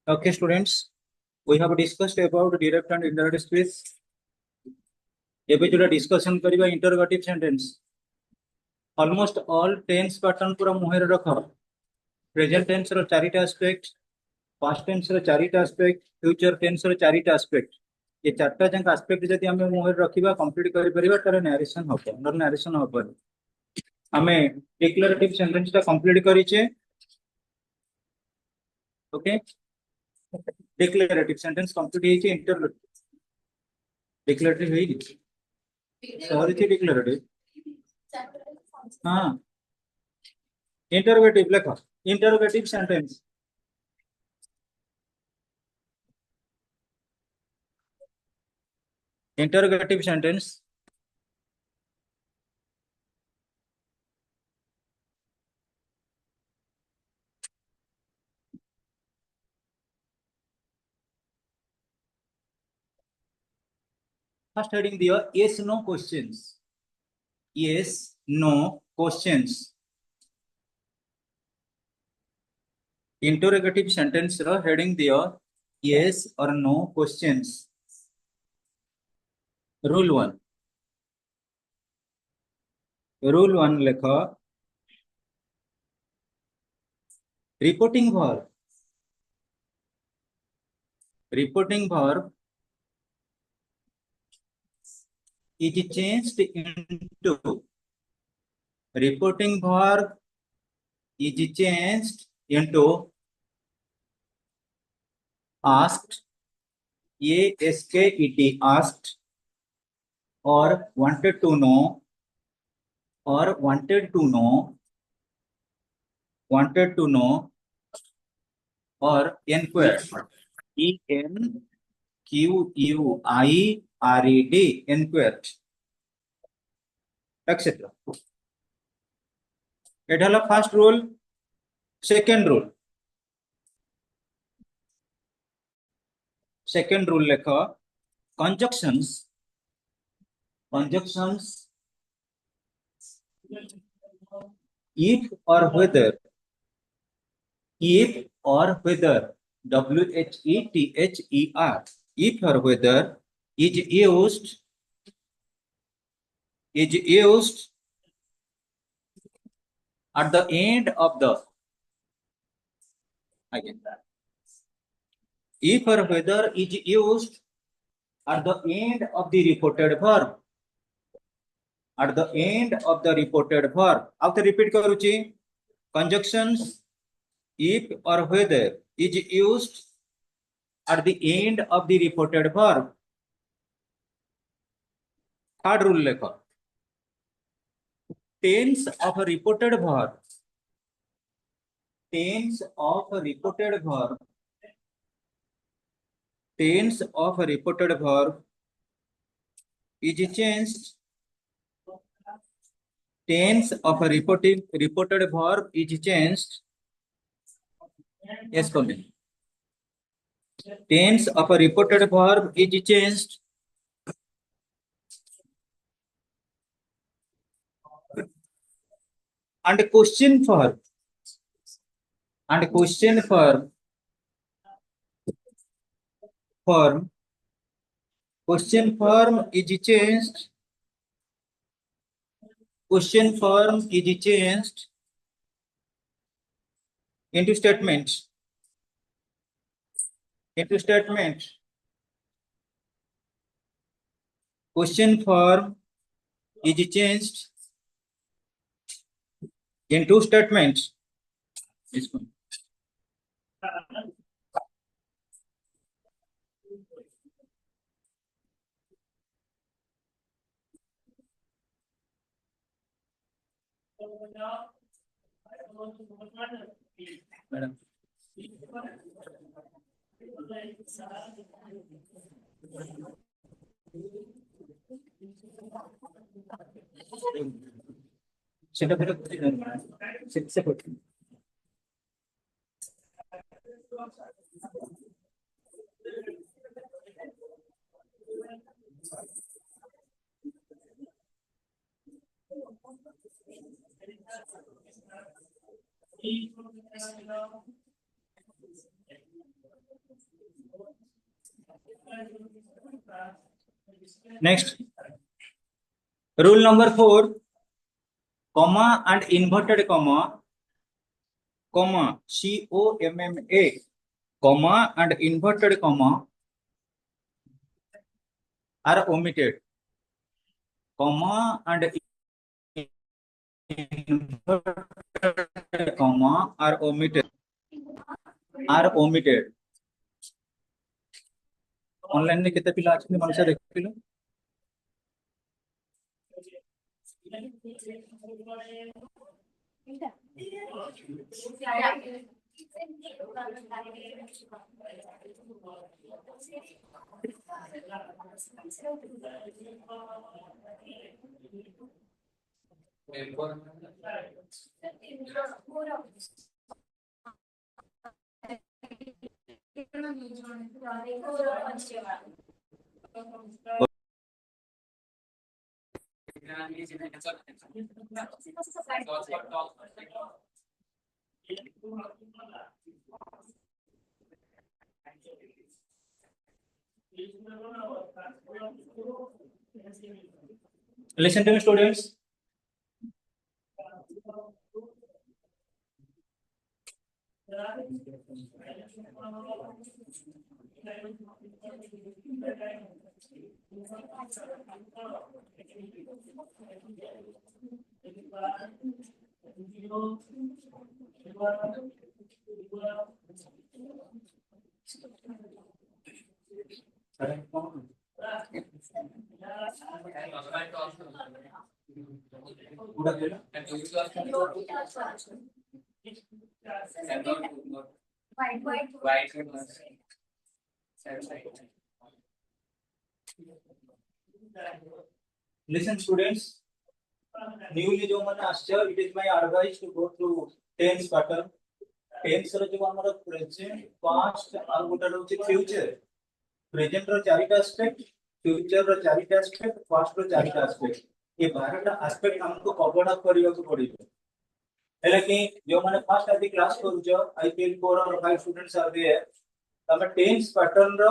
Okay, students, we have discussed about direct and indirect speech. एबे जोटा discussion करिबा interrogative sentence almost all tense pattern पूरा मुहर रख प्रेजेंट टेंस रो चारिटा एस्पेक्ट पास्ट टेंस रो चारिटा एस्पेक्ट फ्यूचर टेंस रो चारिटा एस्पेक्ट ये चारटा जंक एस्पेक्ट जदि हमें मुहर रखिबा कंप्लीट करि परिबा तर नरेशन होबो नर नरेशन होबो हमें डिक्लेरेटिव सेंटेंस ता कंप्लीट करिचे ओके डिक्लेरेटिव सेंटेंस कंप्लीट हेचे इंटरोगेटिव डिक्लेरेटिव हेई सॉरी थी डिक्लेरेटिव हां इंटरोगेटिव लिखो interrogative sentence interrogative sentence first heading दिया yes no questions yes no questions interrogative sentence रो heading दिया yes or no questions rule 1 लिखो reporting verb is changed into reporting verb is changed into asked asked or wanted to know or wanted to know or inquired enquired inquired etc. It is the first rule. Second rule लिखो conjunctions if or whether, if or whether, WHETHER, if or whether is used at the end of the, again, if or whether is used at the end of the reported verb, at the end of the reported verb. After repeat karuchi, conjunctions if or whether is used at the end of the reported verb. Third rule lekha. Tense of a reported verb. Tense of a reported verb. Tense of a reported verb is changed. Tense of a reported verb is changed. Yes, come in. Tense of a reported verb is changed and question verb form question form is changed. Question form is changed into statement. Into statement. Question form is changed into statement. This one. Madam. Set up separate. Next, rule number 4, comma and inverted comma, comma, COMMA, comma and inverted comma are omitted. Comma and inverted comma are omitted. Online में कितने पिला आज मन से देख pillow. Listen to me, students. Listen, students. Newly जो मैंने आश्चर्य, it is my advice to go through tense pattern. Tense रो जो हमारा present, past और वो टर्म से future. Present रो चारिटा aspect, future रो चारिटा aspect, past रो चारिटा aspect. ये 12टा aspect हमको cover up करियो को पड़िबो. हेला कि जो माने फर्स्ट आदि क्लास करूछ आई थिंक 4 और 5 स्टूडेंट्स आर देयर तमे टेंस पैटर्न रो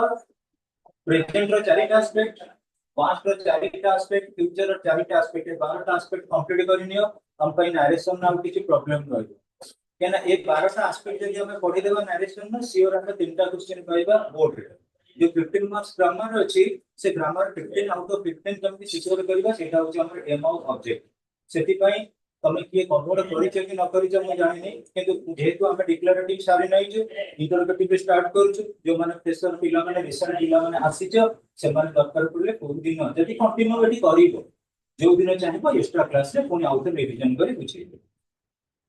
प्रेजेंट रो चारिटा एस्पेक्ट पास्ट रो चारिटा एस्पेक्ट फ्यूचर रो चारिटा एस्पेक्ट 12टा एस्पेक्ट कंप्लीट करिनियो हम पई नरेशन ना किछि प्रॉब्लम रहइबो केना ए 12टा एस्पेक्ट जदि हमें पढि देबा नरेशन में सियोर हमें तीनटा क्वेश्चन पाइबा बोर्ड रे जो 15 मार्क्स ग्रामर अछि से ग्रामर 15 आउट ऑफ 15 केमति सिक्योर करबा सेटा होछि हमर एम ऑफ ऑब्जेक्ट सेति पई तमे किए कन्वर्ट करिछ कि न करिछ म जानि नै किंतु जेहेतु हम डिक्लेरेटिव सारि नै जे इंटरोगेटिव स्टार्ट करूछ जो माने फ्रेशर पिला माने रिसेंट पिला माने आसीछ से माने दरकार पड़ले कोन दिन जदि कंटिन्यू एटी करिवो जो दिन चाहिबो एक्स्ट्रा क्लास रे पुनी आउट रिवीजन करी बुझिबो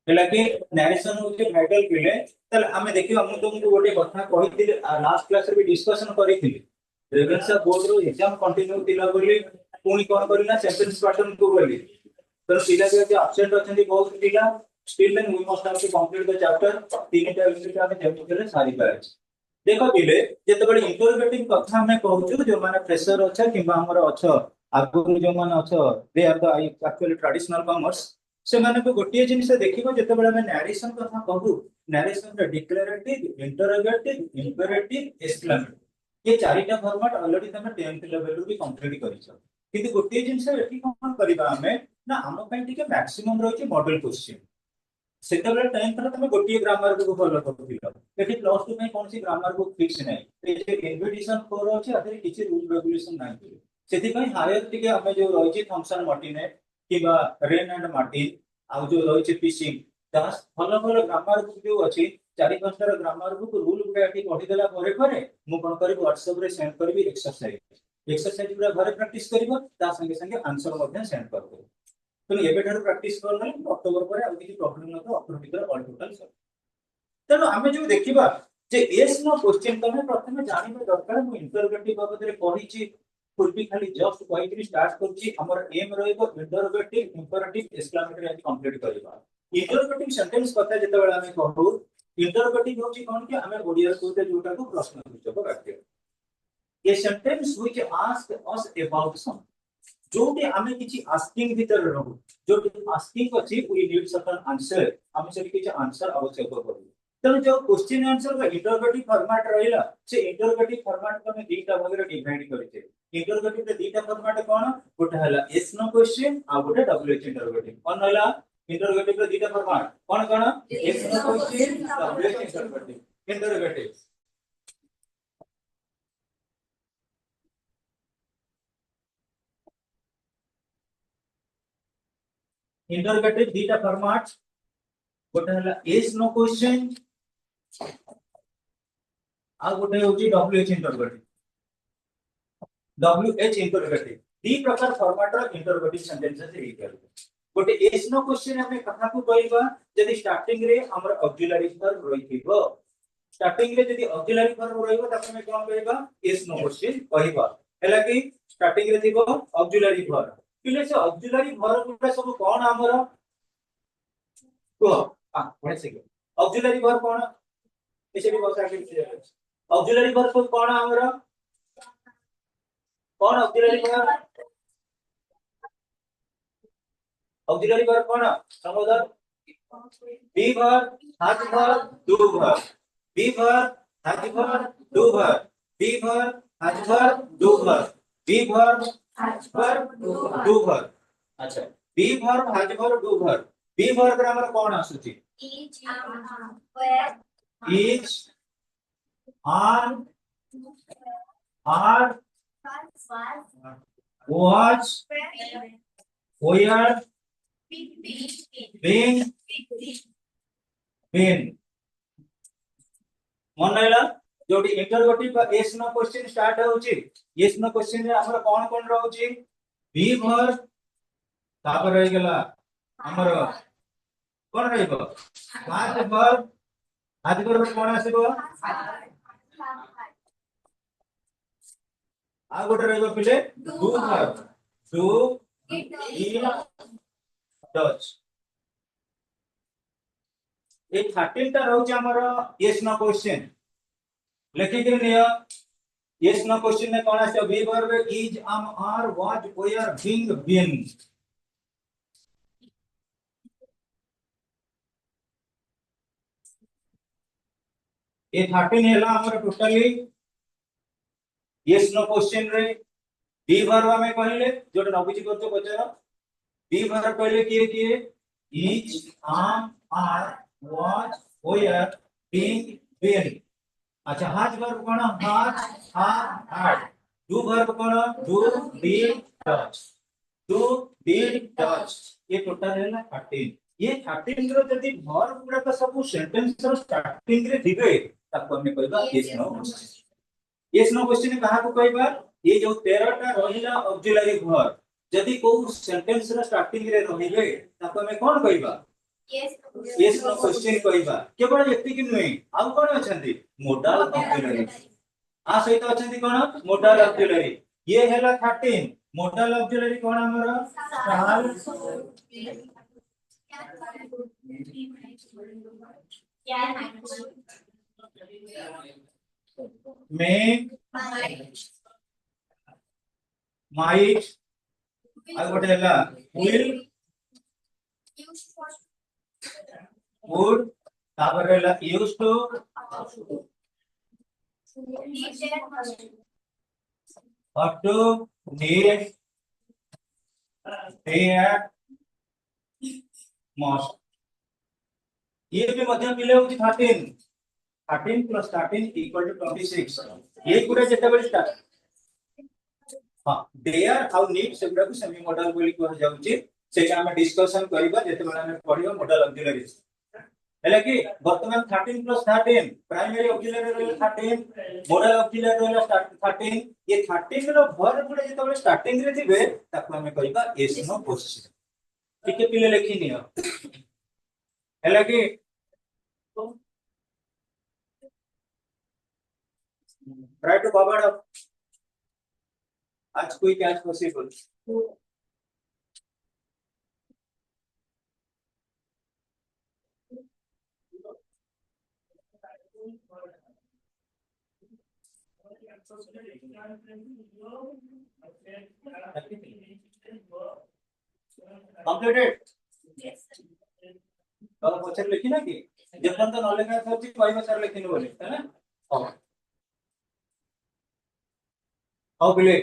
हेला कि नरेशन होचे भाइटल पिले तल हमें देखियो हम तुमको गोटे कथा कहिथिले लास्ट क्लास रे भी डिस्कशन करिथिले रेवेन्सा बोर्ड रो एग्जाम कंटिन्यू तिला बोली पुनी कोन करिना सेंटेंस पैटर्न को बोली तो पिला जे एब्सेंट अछंती बहुत पिला still then we must have to complete the chapter तीनटा यूनिट आमे जेमिकले सारी पाछ देखो पिले जेते बडे इंटरोगेटिव कथा हमें कहउछु जो माने फ्रेशर अच्छा किबा हमर अच्छा आगु जो माने अच्छा they are the actually traditional commerce से माने को गोटिए जिनिस देखिबो जेते बडे हमें नरेशन कथा कहू नरेशन रे डिक्लेरेटिव इंटरोगेटिव इंपेरेटिव एक्सक्लेमेटिव ये चारिटा फॉर्मेट ऑलरेडी तमे 10th लेवल रू भी कंप्लीट करिछ किंतु गोटिए जिनिस एठी कोन करबा हमें ना हम पई टिके मैक्सिमम रहउची मॉडल क्वेश्चन सेतेबेले 10th रे तमे गोटिए ग्रामर बुक फॉलो करथिलो एठी प्लस 2 में कोनसी ग्रामर बुक फिक्स नै ए जे इन्विटेशन फोर अछि अथि किछि रूल रेगुलेशन नै सेति पई हायर टिके हमें जो रहउची थॉमसन मार्टिनेट किबा रेन एंड मार्टिन आ जो रहउची फिशिंग दास फॉलो फॉलो ग्रामर बुक जो अछि चारि पांचटा ग्रामर बुक रूल गुडा एठी पढि देला परे परे मु कोन करी WhatsApp रे सेंड करबी एक्सरसाइज पूरा घरे प्रैक्टिस करिवो ता संगे संगे आंसर मध्ये सेंड करबो तो एबे ठार प्रैक्टिस करले अक्टोबर पर आ किछि प्रॉब्लम न तो अक्टोबर भीतर ऑल टोटल सब तेनो हमें जो देखिबा जे एस नो क्वेश्चन तमे प्रथमे जानिबे दरकार मु इंटरोगेटिव बाबत रे कहिछि फुलबी खाली जस्ट कहिकरी स्टार्ट करछि हमर एम रहइबो इंटरोगेटिव इंपेरेटिव एक्सक्लेमेटरी आदि कंप्लीट करिबा इंटरोगेटिव सेंटेंस कथा जेते बेला हमें कहू इंटरोगेटिव होछि कोन कि हमें ओडिया कोते जोटा को प्रश्नवाचक वाक्य ये sentence which ask us about some जोटी हमें किछि आस्किंग भीतर रहू जोटी आस्किंग अछि वी नीड सर्टेन आंसर हमें से किछि आंसर आवश्यक पड़ो तने जो क्वेश्चन आंसर का इंटरोगेटिव फॉर्मेट रहिला से इंटरोगेटिव फॉर्मेट को में दीटा भाग रे डिवाइड करिते इंटरोगेटिव रे दीटा फॉर्मेट कोन गोटे हला यस नो क्वेश्चन आ गोटे डब्ल्यूएच इंटरोगेटिव कोन हला इंटरोगेटिव रे दीटा फॉर्मेट कोन yes no question WH interrogative interrogative दीटा फॉर्मेट गोटे हला यस नो क्वेश्चन आ गोटे होची डब्ल्यूएच इंटरोगेटिव दी प्रकार फॉर्मेट रो इंटरोगेटिव सेंटेंसेस रे कर गोटे यस नो क्वेश्चन हमें कथा को कहबा यदि स्टार्टिंग रे हमर ऑक्सिलरी वर्ब रहिथिबो स्टार्टिंग रे यदि ऑक्सिलरी वर्ब रहिबो त हमें कोन कहबा यस नो क्वेश्चन कहबा हैला कि स्टार्टिंग रे थिबो ऑक्सिलरी वर्ब किले से ऑक्सिलरी वर्ब गुटा सब कोन हमर को बड़े से ऑक्सिलरी वर्ब कोन एसेडी बसा के ऑक्सिलरी वर्ब कोन हमर कोन ऑक्सिलरी वर्ब कोन समुदर be verb has verb do verb be verb has verb do verb be verb has verb do verb be verb has verb do verb अच्छा be verb has verb do verb be verb रे हमर कोन आसुची is are are was where been मन रहला जोटी interrogative का yes no question start होउची यस नो क्वेश्चन रे हमर कोन रहउची बी वर्ब तापर रहि गेला हमर कोन रहइबो आज वर्ब कोन आसीबो आ गोटे रहइबो पिले do verb do it does a 13 टा रहउची हमर यस नो क्वेश्चन लेखि के नियो यस नो क्वेश्चन में कोन आसे be verb is am are was were being been ये 13 हैला हमर टोटली यस नो क्वेश्चन रे बी वर्ब हमें कहले जोटा नबुझी करतो पचार बी वर्ब कहले किए is am are was were being been अच्छा हाज वर्ब कोन हाज हैड डू वर्ब कोन do did does do did does ये टोटल हैला 13 ये 13 रो जदी वर्ब गुडा का सब सेंटेंस रो स्टार्टिंग रे दिबे ताको हमें कहबा yes no yes no question कहा को कहबा ये जो 13 टा रहिला ऑक्सिलरी वर्ब जदी को सेंटेंस रो स्टार्टिंग रे रहिबे ताको हमें कोन कहबा यस नो क्वेश्चन कहबा केवल एति कि नुई आउ कोन अछंती मोडाल ऑक्सिलरी आ सहित अछंती कोन मोडाल ऑक्सिलरी ये हैला 13 मोडाल ऑक्सिलरी कोन हमर शाल make might ଆଉ ଗୋଟେ ହେଲା will would ତାପରେ ହେଲା used to ought to need dare must ये भी मध्य मिले होची 13 13 plus 13 equal to 26 ये पूरा जेतेबेले स्टार्ट हां देयर आउ नीड सेगुडा को सेमी मॉडल बोली कह जाउची सेटा हम डिस्कशन करबा जेतेबेले हम पढिबा मॉडल ऑक्सिलरी हैला कि वर्तमान 13 plus 13 प्राइमरी ऑक्सिलरी रहला 13 मॉडल ऑक्सिलरी रहला 13 ये 13 रो वर्ब गुडा जेतेबेले स्टार्टिंग रे थिबे ताको हम कहबा यस नो क्वेश्चन ठीक है पिले लिखि नियो हैला कि try to cover up as quick as possible completed तो क्वेश्चन लिखी ना कि जब तो नॉलेज है तो कोई सर लिखिन बोले है ना हां हाउ बिले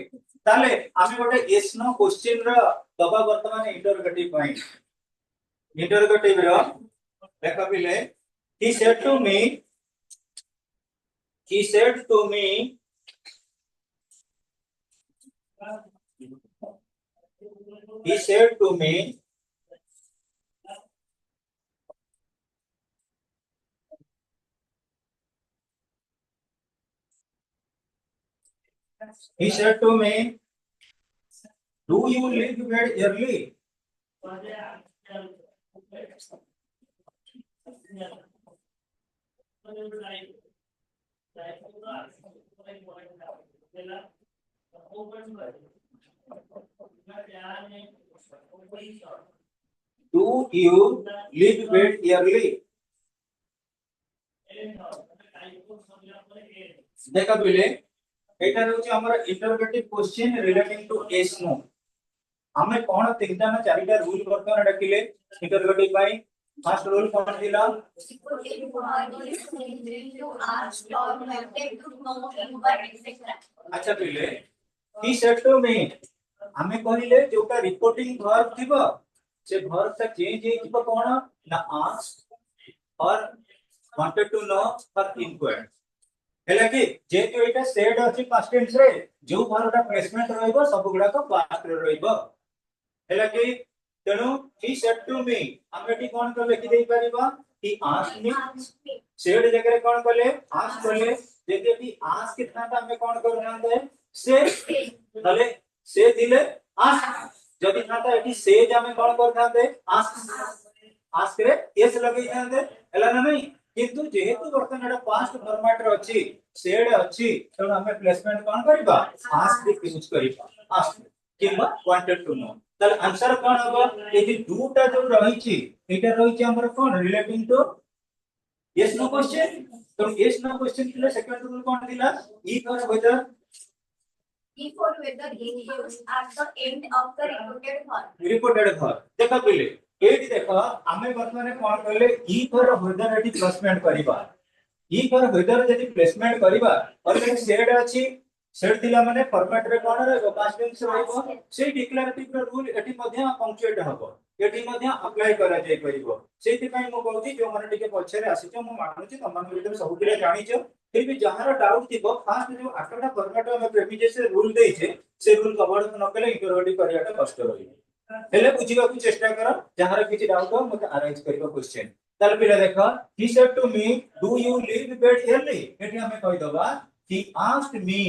ताले आमे गोटे यस नो क्वेश्चन रो दबा वर्तमान इंटरोगेटिव पॉइंट इंटरोगेटिव रो देखा बिले he said to me he said to me he said to me he said to me do you leave bed early do you leave bed early देखा बिले एटा रहउची हमर interrogative question relating to yes no हमें कोन तीनटा ना चारिटा रूल वर्तमान डाकिले इंटरोगेटिव पाई फर्स्ट रूल कोन दिला अच्छा बिले he said to me हमें कहले जोटा रिपोर्टिंग वर्ब थिबो से वर्ब से चेंज हे थिबो कोन ना ask और wanted to know or inquired हैला कि जेतो एटा सेड अछि पास्ट टेंस रे जो वर्बटा प्लेसमेंट रहइबो सब गुडा को पास्ट रे रहइबो हैला कि तेनु he said to me हमटी कोन कर लिखि देई परिबा he asked me सेड जगह कोन करले ask करले जेते भी ask कितना था हमें कोन करना है से तले से दिले ask जदि था एटी से हमें कोन करना है ask रे एस लगई थांदे हैला ना नहीं किंतु जेहेतु वर्तमान एटा पास्ट फॉर्मेट रे अछि सेड अछि त हमें प्लेसमेंट कोन करबा ask रे यूज करबा ask किबा वांटेड टू नो तल आंसर कोन हबो एटी दुटा जो रही छि एटा रही छि हमर कोन relating to yes no question तो यस नो क्वेश्चन के लिए सेकंड रूल कोन दिला if or whether is used at the end of the reported verb देखा पहले एटी देखो हमें वर्तमान कोन करले if or whether eighty placement करबा if or whether यदि प्लेसमेंट करबा ऑलरेडी सेड अछि सेड थिला माने फॉर्मेट रे कोन रहबो पास्ट टेंस रहबो से डिक्लेरेटिव रूल एठी मध्ये पंक्चुएट हबो एठी मध्ये अप्लाई करा जाय परिबो सेति पई मो कहउची जो माने टिके पछरे आसीचो मो मानुची तमान भीतर सब पिले जानिचो फिर भी जहार डाउट थिबो फास्ट जो आठटा फॉर्मेट में प्रेमिजेस रूल देइछे से रूल कवर न कले इंटरोगेटिव करियाटा कष्ट रही हेले बुझिबा को चेष्टा करो जहार किछि डाउट हो मते अरेंज करिबो क्वेश्चन ताले पिला देखो he said to me do you leave bed early एठी हमें कहि दबा he asked me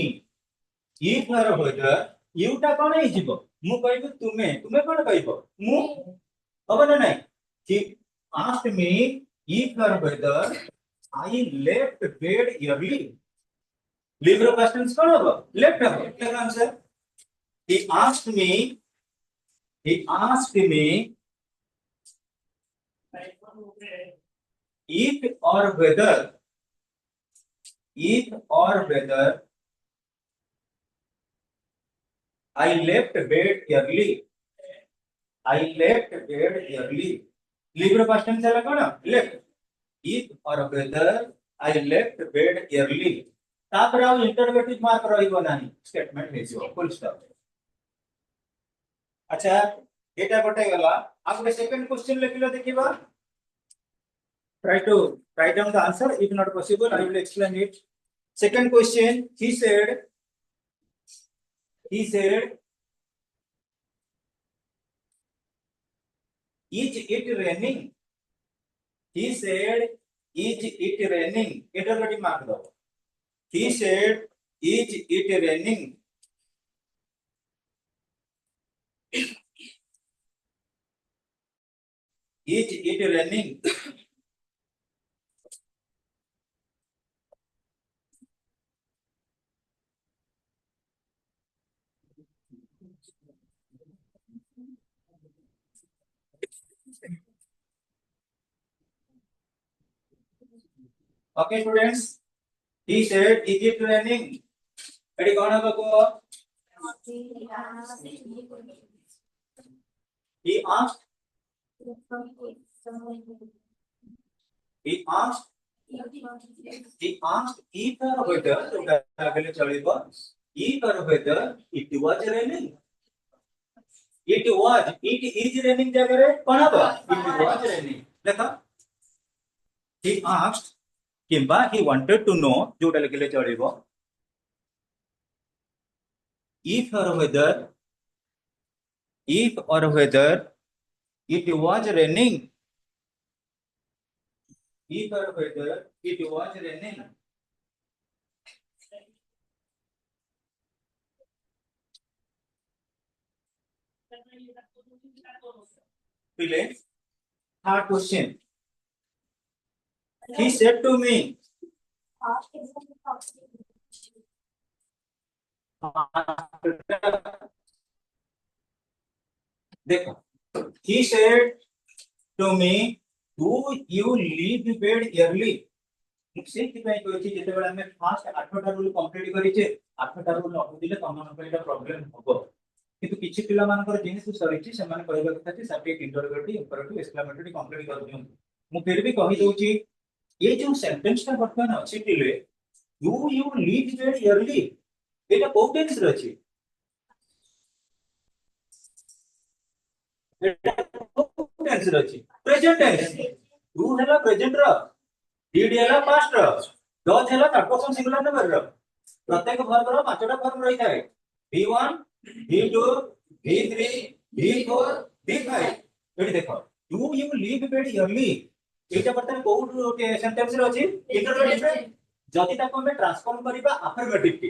if or whether you टा कोन हे जिवो मु कहबो तुमे तुमे कोन कहबो मु हबो ना नहीं he asked me if or whether I left bed early leave row questions कोन हबो लेफ्ट हबो क्या answer he asked me if or whether I left bed early leave row question चला कोन left if or whether I left bed early तापर आ interrogative mark रहिबो नाही statement हेजियो full stop अच्छा एटा गोटे गला आ गोटे सेकंड क्वेश्चन लेखिलो देखिबा try to write down the answer if not possible I will explain it second question he said is it raining he said is it raining interrogative mark do he said is it raining is it raining okay students he said is it raining एडी कोन हबो को he asked if or whether आगले चलिबो if or whether it was raining it is raining जगह रे कोन हबो it was raining देखो he asked किंबा he wanted to know जोटा लिखले चलिबो if or whether it was raining if or whether it was raining Pile third question he said to me देखो he said to me do you leave bed early से कि पई कहछि जेते बेला हमें fast 8टा rule complete करिचे 8टा rule न बुझिले तमन पइटा problem होबो किंतु किछि पिला मानकर जेहेतु सरिछि से माने कहबा कथा जे subject interrogative imperative exclamatory complete कर दियौ मु फिर भी कहि दउची ये जो सेंटेंस ता वर्तमान अछि पिले do you leave bed early एटा को टेंस रछि टेंस रछि प्रेजेंट टेंस डू हला प्रेजेंट रो did हला पास्ट रो डज हला थर्ड पर्सन सिंगुलर नंबर रो प्रत्येक वर्ब रो पांचटा फॉर्म रही थाए v1 v2 v3 v4 v5 एठी देखो do you leave bed early एटा बर्तन को सेंटेंस रो अछि इंटरोगेटिव जदि ताको हम ट्रांसफॉर्म करिबा अफर्मेटिव की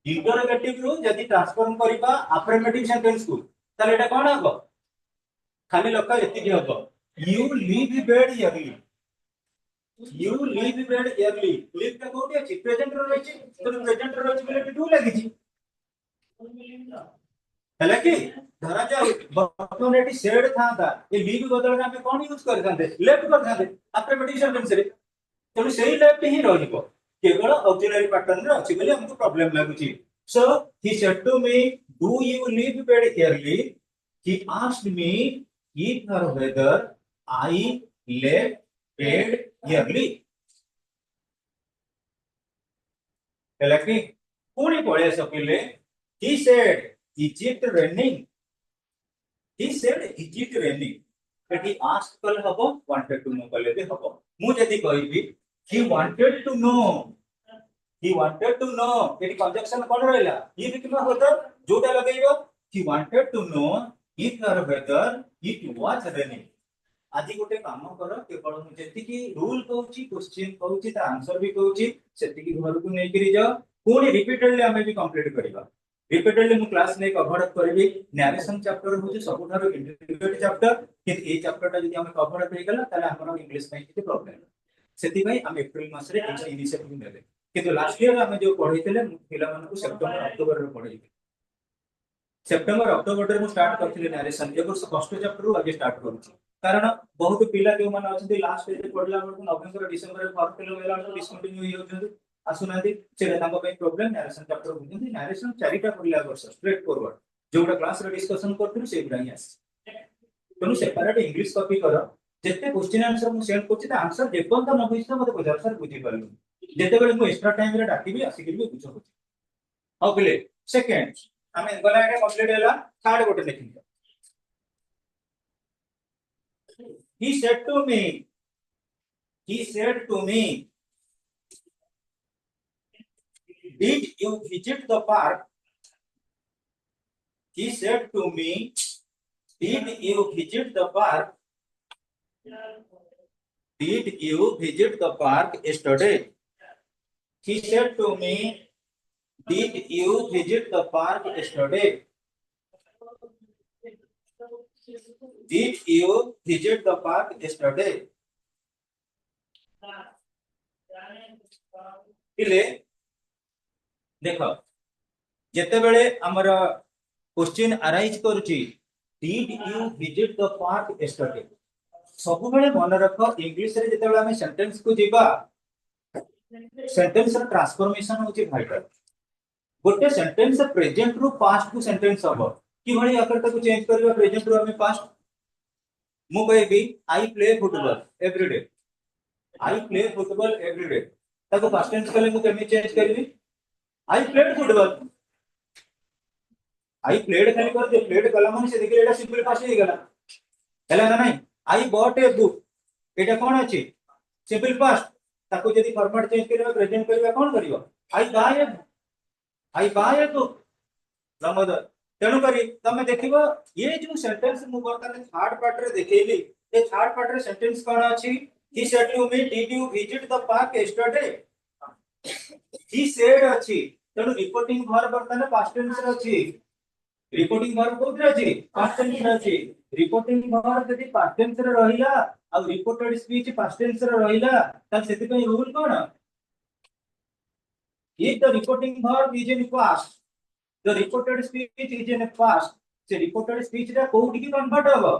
इंटरोगेटिव रो जदि ट्रांसफॉर्म करिबा अफर्मेटिव सेंटेंस को ताले एटा कोन हबो खाली लोक एति की हबो you leave bed early leave का कोठी अछि प्रेजेंट रो अछि तो प्रेजेंट रो अछि बोले डू लागि छी हला कि धरा जाऊ वर्तमान एटी सेड थांता ए लीव बदल में हम कोन यूज कर थांते लेफ्ट कर थांते अफर्मेटिव सेंटेंस रे तो सेही लेफ्ट ही रहइबो केवल ऑक्सिलरी पैटर्न रे अछि बोले हमको प्रॉब्लम लागुची so he said to me do you leave bed early he asked me if or whether I left bed early ହେଲା କି ପୁଣି ପଳେଇ ଆସ ପିଲେ he said is it raining he said is it raining ଏଠି ask କଲେ ହବ wanted to know କଲେ ବି ହବ ମୁଁ ଯଦି କହିବି he wanted to know ଏଠି conjunction କଣ ରହିଲା if କିମ୍ବା whether ଯୋଉଟା ଲଗେଇବ he wanted to know if or whether it was raining ଆଜି ଗୋଟେ କାମ କର କେବଳ ମୁଁ ଯେତିକି ରୁଲ କହୁଛି क्वेश्चन କହୁଛି ତା ଆନ୍ସର ବି କହୁଛି ସେତିକି ଘରକୁ ନେଇକିରି ଯାଅ ପୁଣି ରିପିଟେଡଲି ଆମେ ବି କମ୍ପ୍ଲିଟ କରିବା ରିପିଟେଡଲି ମୁଁ କ୍ଲାସ ନେଇ କଭର ଅପ୍ କରିବି ନ୍ୟାରେସନ ଚैप्टर ହଉଛି ସବୁଠାରୁ ଇଣ୍ଟିଗ୍ରେଟେड ଚैप्टर କିନ୍ତୁ এই ଚैप्टरଟା ଯଦି ଆମେ କଭର ଅପ୍ ହେଇଗଲା ତାହେଲେ ଆମର ଇଂଲିଶ ପାଇଁ କିଛି ପ୍ରୋବ୍ଲେମ ସେଥିପାଇଁ ଆମେ ଏପ୍ରିଲ ମାସରେ କିଛି ଇନିସିଏଟିଭ ନେଲେ କିନ୍ତୁ ଲାଷ୍ଟ ଇୟର ଆମେ ଯୋଉ ପଢେଇଥିଲେ ପିଲାମାନଙ୍କୁ ସେପ୍ଟେମ୍ବର ଅକ୍ଟୋବରରେ ପଢେଇବି सेप्टेम्बर अक्टोबर रे स्टार्ट करथिले नरेशन ए वर्ष फर्स्ट चैप्टर रु आगे स्टार्ट करूची कारण बहुत पिला जो माने अछंती लास्ट रे पढला बरकु नवेम्बर डिसेंबर रे फॉर्म फिल होइला तो डिस्कंटिन्यू होई होचंती आसुनांती से तांको पे प्रॉब्लम नरेशन चैप्टर होचंती नरेशन चारिटा पढला वर्ष स्ट्रेट फॉरवर्ड जोटा क्लास रे डिस्कशन करथिलु से गुडा ही आसी तनु सेपरेट इंग्लिश कॉपी करो जेते क्वेश्चन आंसर मु सेंड करछि त आंसर जेपन त न बुझितो मते पचार सर बुझी पारलु जेते बेले मु एक्स्ट्रा टाइम रे डाकिबी आसी करबी बुझो होछि हाउ प्ले सेकंड हमें गला एटा कंप्लीट होला थर्ड गोटे देखियो he said to me did you visit the park he said to me did you visit the park yesterday he said to me did you visit the park yesterday did you visit the park yesterday इले देखो जेते बेले हमर question arise करूची did you visit the park yesterday सब बेले मन रखो इंग्लिश रे जेते बेले हमें सेंटेंस को जीवा सेंटेंस रा ट्रांसफॉर्मेशन होची भाइटल गोटे सेंटेंस प्रेजेंट रु पास्ट को सेंटेंस हबो कि भली अकर तक चेंज करबा प्रेजेंट रु हमें पास्ट मु कहबी आई प्ले फुटबॉल एवरीडे ताको पास्ट टेंस कले मु केमे चेंज करबी I played football I played खाली कर दे प्लेड कला माने से देखि एटा सिंपल पास्ट हे गेला हैला ना नहीं आई बॉट ए बुक एटा कोन अछि सिंपल पास्ट ताको यदि फॉर्मेट चेंज करबा प्रेजेंट करबा कोन करियो आई बाय ए बुक दामोदर तेणु करी तमे देखिबो ये जो सेंटेंस मु बर्तन थर्ड पार्ट रे देखेली ए थर्ड पार्ट रे सेंटेंस कोन अछि he said to me did you visit the park yesterday he said अछि तेणु रिपोर्टिंग वर्ब बर्तन पास्ट टेंस रे अछि रिपोर्टिंग वर्ब कोथि रे अछि पास्ट टेंस रे अछि रिपोर्टिंग वर्ब यदि पास्ट टेंस रे रहिला आ रिपोर्टेड स्पीच पास्ट टेंस रे रहिला त सेति पे rule cone if the reporting verb is in past the reported speech is in past से reported speech रा कोउठी की कन्वर्ट होबो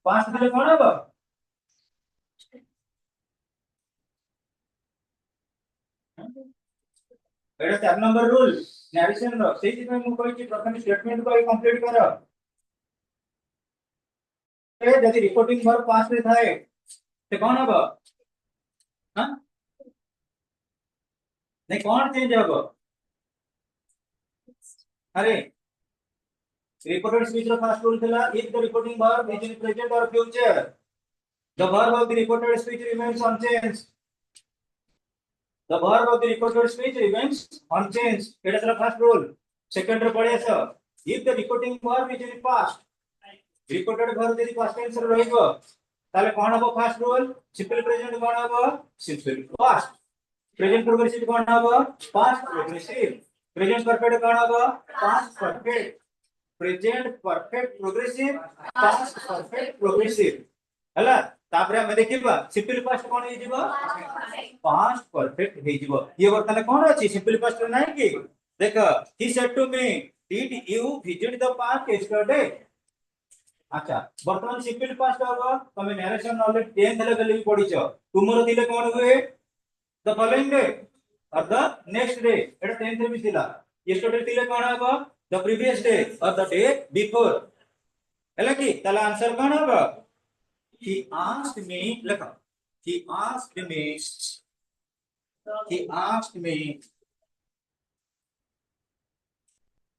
पास्ट दिले कोन होबो एटा 4 नंबर रूल नरेशन रो सेति पे मु कहि कि प्रथम स्टेटमेंट को कंप्लीट करो ए यदि रिपोर्टिंग वर्ब पास्ट रे थाए ते कोन होबो हां नहीं कौन चेंज होगा अरे रिपोर्टेड स्पीच रो फर्स्ट रूल थिला if the reporting verb is in present or future the verb of the reported speech remains unchanged एटा थिला फर्स्ट रूल सेकंड रे पळे आसो if the reporting verb is in past reported verb यदि past tense रे रहइबो ताले कोन होबो फर्स्ट रूल सिंपल प्रेजेंट कोन होबो सिंपल पास्ट प्रेजेंट प्रोग्रेसिव कौन होगा पास्ट प्रोग्रेसिव प्रेजेंट परफेक्ट कौन होगा past perfect present perfect progressive past perfect progressive हला तापरे हम देखिबा सिंपल पास्ट कौन हे जीवो पास्ट परफेक्ट हे जीवो ये वर्तमान कौन अछि सिंपल पास्ट नै कि देखो he said to me did you visit the park yesterday अच्छा वर्तमान सिंपल पास्ट होगा तमे नरेशन नॉलेज 10 लेवल भी पढिछो तुमरो दिले कौन हुए the following day or the next day Etah 10th रे भी थिला yesterday थिले कोन होबो the previous day or the day before हैला कि तला आंसर कोन होबो he asked me लखो he asked me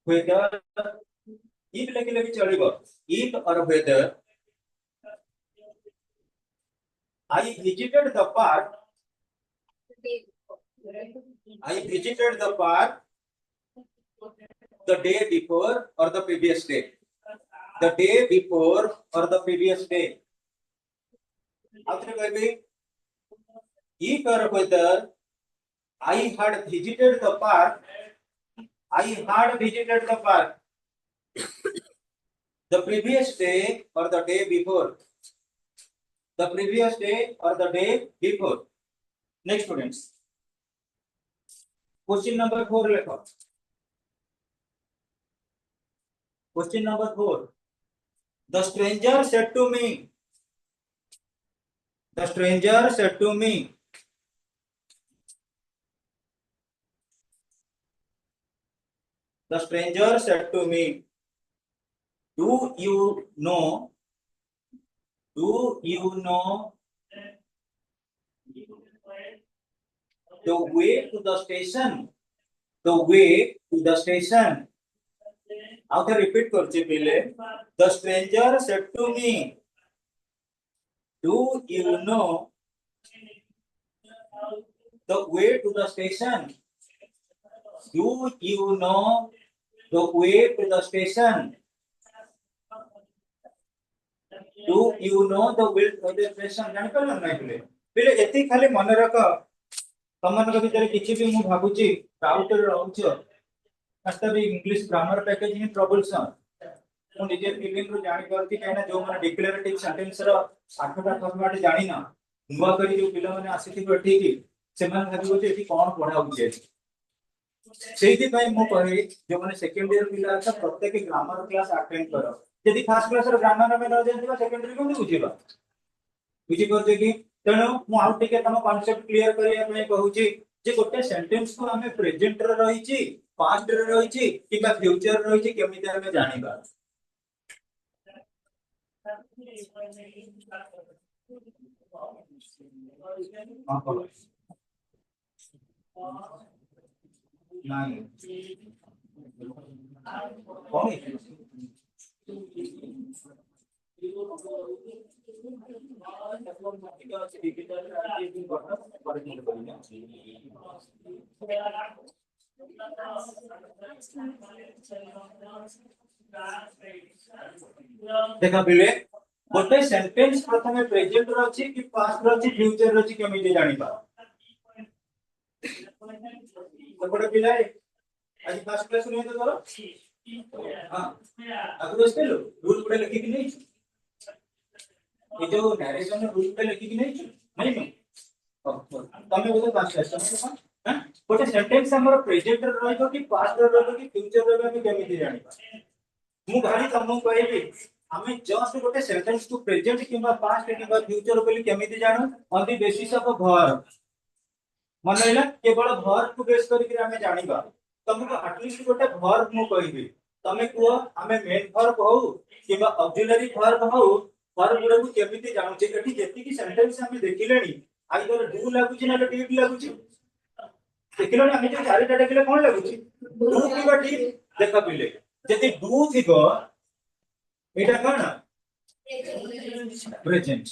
whether if लिखिले भी चलिबो if or whether I visited the park the day before or the previous day the day before or the previous day after maybe if or whether I had visited the park the previous day or the day before next students question number 4 lekho question number 4 the stranger said to me the stranger said to me do you know the way to the station after repeat करछे पहले the stranger said to me do you know the way to the station do you know the way to the station do you know the way to the station जान परला नै पहले एती खाली मन रख तमनक भीतर किछि भी मु भाबुची डाउट रहउछ खास्ता भी इंग्लिश ग्रामर पैकेज इन ट्रबलसम मु निजे फीलिंग रो जानि परती कहना जो माने डिक्लेरेटिव सेंटेंस रो आठटा फॉर्मेट जानि ना नुवा करी जो पिला माने आसीथि पठी की सेमान भाबिबो जे एठी कोन पढाउछे सेही भाई मु कहि जो माने सेकंड ईयर पिला अच्छा प्रत्येक ग्रामर क्लास अटेंड करो यदि फर्स्ट क्लास रो ग्रामर में न जानथिबा सेकेंडरी को बुझिबा बुझि परते कि तेणु मु आउ टिके तम कांसेप्ट क्लियर करिया पई कहूची जे गोटे सेंटेंस को हमें प्रेजेंट रे रहिची पास्ट रे रहिची किबा फ्यूचर रे रहिची केमिति हमें जानिबा नहीं देखा पिले गोटे सेंटेंस प्रथमे प्रेजेंट रो अछि कि पास्ट रो अछि फ्यूचर रो अछि केमिति जानिबा गोटे पिला आज फर्स्ट क्लास में तो करो हां अगुरो स्पेल रूल गुडे लिखि कि नहीं ये जो नरेशन में रूल गुडे लिखि कि नहीं नहीं तमे बोलो फर्स्ट क्लास हां गोटे सेंटेंस हमर प्रेजेंट रो रहइबो कि पास्ट रो रहइबो कि फ्यूचर रो रहइबो केमिति जानिबा मु गाली तमु कहबी हमें जस्ट गोटे सेंटेंस टू प्रेजेंट किबा पास्ट किबा फ्यूचर बोली केमिति जानो on the basis of verb मन लेला केवल वर्ब को बेस करके हमें जानिबा तुमको एटलीस्ट गोटे वर्ब मु कहबी तमे को हमें मेन वर्ब हो किबा ऑक्सिलरी वर्ब हो वर्ब गुडा को केमिति जानु जे एठी जेति की सेंटेंस हमें देखिलेनी आइदर डू लागुची ना डिड लागुची देखिलोनी हमें जे चारिटा देखिले कोन लागुची डू किबा डिड देखा पिले जति डू थिबो एटा कोन प्रेजेंट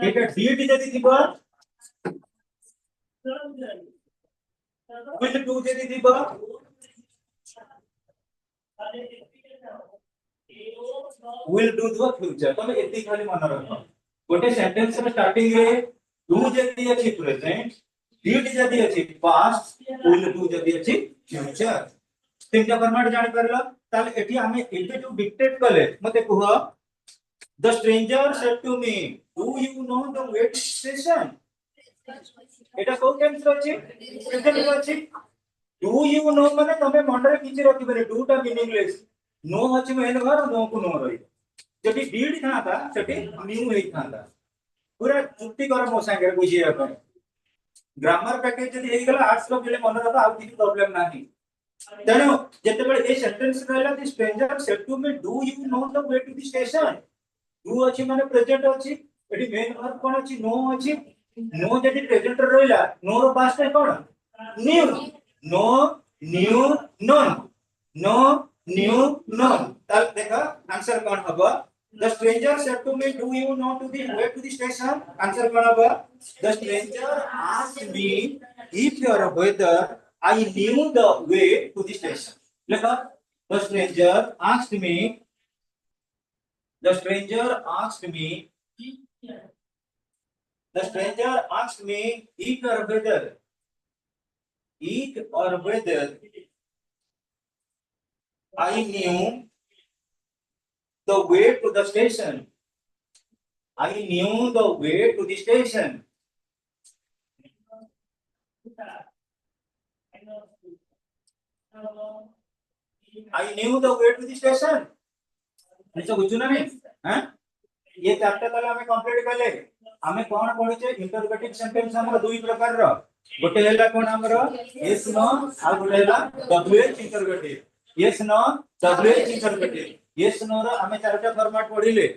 एटा डिड जति थिबो विल डू जति थिबो विल डू द फ्यूचर तमे एति खाली मन रखो गोटे सेंटेंस में स्टार्टिंग रे डू जति अछि प्रेजेंट डिड जति अछि पास्ट विल डू जति अछि फ्यूचर तीनटा फॉर्मेट जानि परलो ताले एठी हमें एबे जो डिक्टेट कले मते कह the stranger said to me do you know the way to station एटा को टेंस अछि प्रेजेंट अछि डू यू नो माने तमे मन रे किछि रखिबे डू टा मीनिंगलेस नो अछि मेन वर्ब नो को नो रही जति डिड थाता सेठी न्यू हेई थाता पूरा जुक्ति कर मो संगे बुझिया पर ग्रामर पैकेज जति हेई गला आर्ट्स रो पिले मन रखा आ किछि प्रॉब्लम नाही तेणु जेतेबेले ए सेंटेंस रहला the stranger said to me do you know the way to the station do अछि माने प्रेजेंट अछि एठी मेन वर्ब कोन अछि नो अछि नो जति प्रेजेंट रहला नो रो पास्ट है कोन knew know knew known know knew known तब देखो आंसर कौन होगा The stranger said to me, "Do you know to the way to the station?" Answer कौन होगा? The stranger asked me if your whether I knew the way to the station. देखो The stranger asked me. The stranger asked me. The stranger asked me if or whether. If or whether I knew the way to the station. I knew the way to the station. I knew the way to the station. ऐसा कुछ ना नहीं हैं ये chapter तले हमें complete करले हमें कौन पढिचे इंटरोगेटिव सेंटेंस हमर दुई प्रकार रो गोटे हैला कोन हमर यस नो आ गोटे हैला WH interrogative yes no WH interrogative yes no रो हमें चारटा फॉर्मेट पढिले